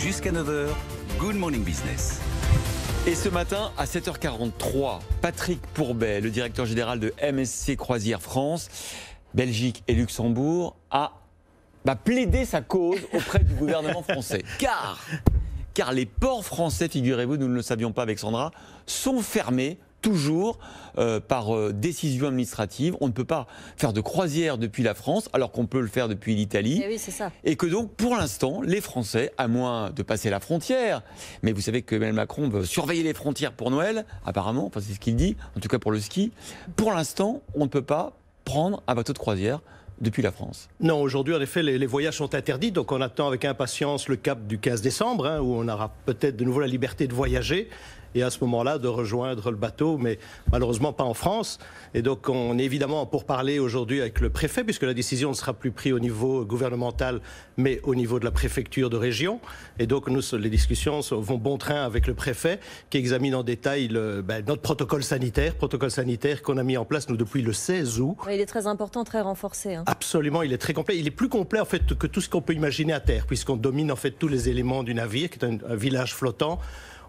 Jusqu'à 9h, Good Morning Business. Et ce matin, à 7h43, Patrick Pourbet, le directeur général de MSC Croisières France, Belgique et Luxembourg, a plaidé sa cause auprès du gouvernement français. Car les ports français, figurez-vous, nous ne le savions pas avec Sandra, sont fermés toujours par décision administrative. On ne peut pas faire de croisière depuis la France, alors qu'on peut le faire depuis l'Italie. Et oui, c'est ça. Et que donc, pour l'instant, les Français, à moins de passer la frontière, mais vous savez que Emmanuel Macron veut surveiller les frontières pour Noël, apparemment, enfin, c'est ce qu'il dit, en tout cas pour le ski. Pour l'instant, on ne peut pas prendre un bateau de croisière depuis la France. Non, aujourd'hui, en effet, les voyages sont interdits, donc on attend avec impatience le cap du 15 décembre, où on aura peut-être de nouveau la liberté de voyager, et à ce moment-là, de rejoindre le bateau, mais malheureusement pas en France. Et donc, on est évidemment pour parler aujourd'hui avec le préfet, puisque la décision ne sera plus prise au niveau gouvernemental, mais au niveau de la préfecture de région. Et donc, nous, les discussions vont bon train avec le préfet, qui examine en détail notre protocole sanitaire qu'on a mis en place, nous, depuis le 16 août. Il est très important, très renforcé. Absolument, il est très complet. Il est plus complet, en fait, que tout ce qu'on peut imaginer à terre, puisqu'on domine, en fait, tous les éléments du navire, qui est un village flottant.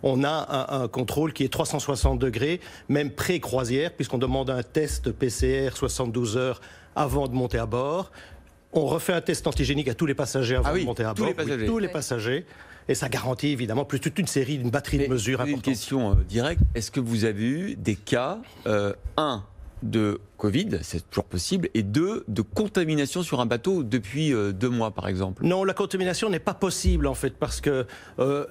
On a un contrôle qui est 360 degrés, même pré-croisière, puisqu'on demande un test PCR 72 heures avant de monter à bord. On refait un test antigénique à tous les passagers avant de monter à bord. Tous les passagers. Et ça garantit évidemment plus toute une série, une batterie de mesures importantes. Une question directe. Est-ce que vous avez eu des cas, de Covid, c'est toujours possible, et 2, de contamination sur un bateau depuis 2 mois, par exemple? Non, la contamination n'est pas possible, en fait, parce que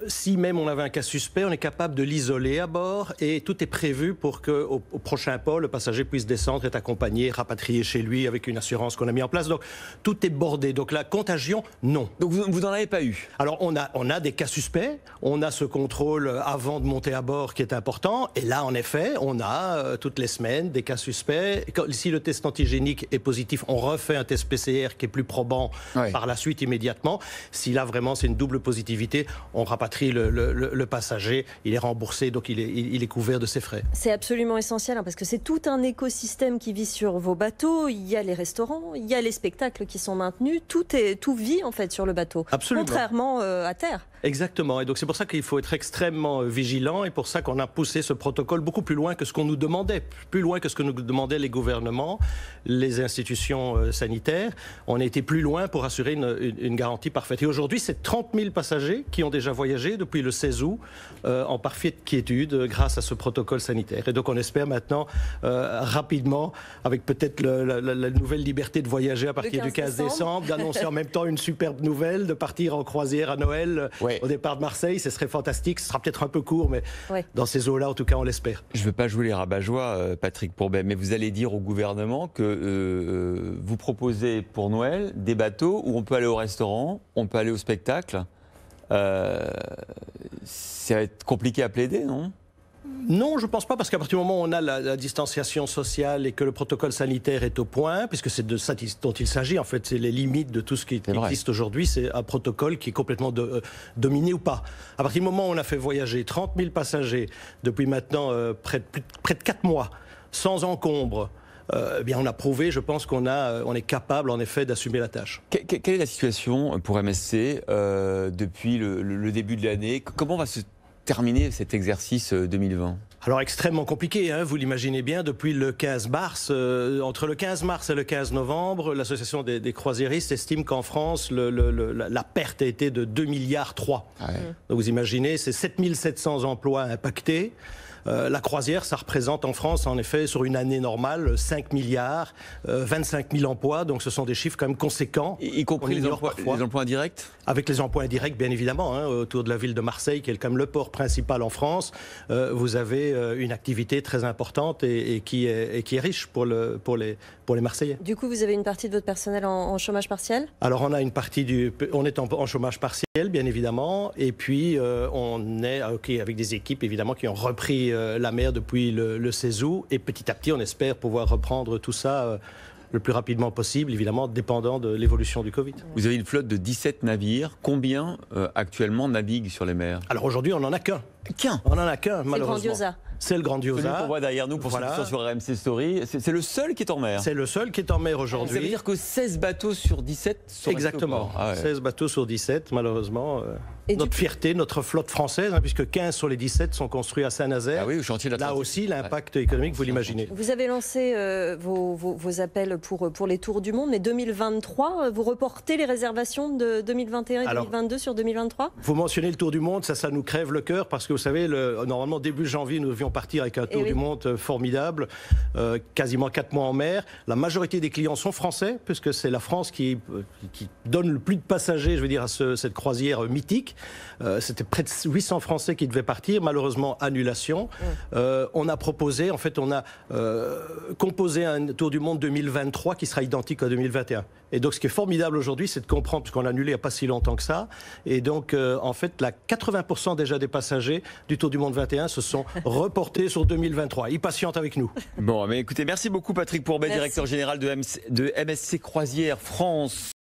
si même on avait un cas suspect, on est capable de l'isoler à bord, et tout est prévu pour qu'au prochain port, le passager puisse descendre, être accompagné, rapatrié chez lui avec une assurance qu'on a mis en place. Donc, tout est bordé. Donc, la contagion, non. Donc, vous n'en avez pas eu? Alors, on a des cas suspects, on a ce contrôle avant de monter à bord qui est important, et là, en effet, on a toutes les semaines des cas suspects. Si le test antigénique est positif, on refait un test PCR qui est plus probant par la suite immédiatement. Si là vraiment c'est une double positivité, on rapatrie le passager, il est remboursé, donc il est couvert de ses frais. C'est absolument essentiel parce que c'est tout un écosystème qui vit sur vos bateaux. Il y a les restaurants, il y a les spectacles qui sont maintenus. Tout vit en fait sur le bateau, absolument. Contrairement à terre. Exactement, et donc c'est pour ça qu'il faut être extrêmement vigilant, et pour ça qu'on a poussé ce protocole beaucoup plus loin que ce qu'on nous demandait, plus loin que ce que nous demandaient les gouvernements, les institutions sanitaires. On a été plus loin pour assurer une garantie parfaite. Et aujourd'hui, c'est 30 000 passagers qui ont déjà voyagé depuis le 16 août en parfaite quiétude grâce à ce protocole sanitaire. Et donc on espère maintenant rapidement, avec peut-être la nouvelle liberté de voyager à partir du 15 décembre, d'annoncer en même temps une superbe nouvelle, de partir en croisière à Noël. Au départ de Marseille, ce serait fantastique. Ce sera peut-être un peu court, mais dans ces eaux-là, en tout cas, on l'espère. Je ne veux pas jouer les rabat-joie, Patrick Pourbet, mais vous allez dire au gouvernement que vous proposez pour Noël des bateaux où on peut aller au restaurant, on peut aller au spectacle. Ça va être compliqué à plaider, non ? Non, je ne pense pas, parce qu'à partir du moment où on a la distanciation sociale et que le protocole sanitaire est au point, puisque c'est de ça dont il s'agit, en fait, c'est les limites de tout ce qui existe aujourd'hui, c'est un protocole qui est complètement dominé ou pas. À partir du moment où on a fait voyager 30 000 passagers depuis maintenant près de 4 mois, sans encombre, bien on a prouvé, je pense qu'on est capable en effet d'assumer la tâche. Quelle est la situation pour MSC depuis le début de l'année? Comment va se terminer cet exercice 2020? Alors extrêmement compliqué, vous l'imaginez bien, depuis le 15 mars, entre le 15 mars et le 15 novembre, l'association des croisiéristes estime qu'en France, la perte a été de 2,3 milliards. Donc vous imaginez, c'est 7 700 emplois impactés. La croisière, ça représente en France, en effet, sur une année normale, 5 milliards, 25 000 emplois. Donc ce sont des chiffres quand même conséquents. Y compris les emplois indirects? Avec les emplois indirects, bien évidemment. Autour de la ville de Marseille, qui est quand même le port principal en France, vous avez une activité très importante et qui est riche pour les Marseillais. Du coup, vous avez une partie de votre personnel en chômage partiel? Alors on a une partie on est en chômage partiel, bien évidemment, et puis on est avec des équipes évidemment qui ont repris la mer depuis le 16 août, et petit à petit on espère pouvoir reprendre tout ça le plus rapidement possible, évidemment dépendant de l'évolution du Covid. Vous avez une flotte de 17 navires, combien actuellement naviguent sur les mers? Alors aujourd'hui on n'en a qu'un. Qu'un. On n'en a qu'un, C'est le malheureusement. Grandiosa. C'est le Celui Grandiosa. qu'on voit derrière nous pour Voilà. ceux qui sont sur RMC Story. C'est le seul qui est en mer. C'est le seul qui est en mer Ça veut aujourd'hui. dire que 16 bateaux sur 17 sont restés au Exactement. port. Ah ouais. 16 bateaux sur 17, malheureusement. Et Notre du- fierté, notre flotte française, hein, puisque 15 sur les 17 sont construits à Saint-Nazaire. Ah oui, au chantier de Là l'Atlantique. aussi, l'impact économique, vous l'imaginez. Vous avez lancé vos appels pour les tours du monde, mais 2023, vous reportez les réservations de 2021 et Alors, 2022 sur 2023 Vous mentionnez le Tour du Monde, ça nous crève le cœur parce que vous savez, normalement début janvier, nous devions partir avec un Tour oui. du Monde formidable, quasiment 4 mois en mer. La majorité des clients sont français, puisque c'est la France qui donne le plus de passagers, je veux dire, à cette croisière mythique. C'était près de 800 Français qui devaient partir, malheureusement annulation. On a proposé, en fait, on a composé un Tour du Monde 2023 qui sera identique à 2021. Et donc, ce qui est formidable aujourd'hui, c'est de comprendre, puisqu'on l'a annulé il n'y a pas si longtemps que ça, et donc, en fait, 80% déjà des passagers du Tour du Monde 21 se sont reportés sur 2023. Ils patientent avec nous. Bon, mais écoutez, merci beaucoup Patrick Pourbet, Merci. directeur général de MSC Croisière France.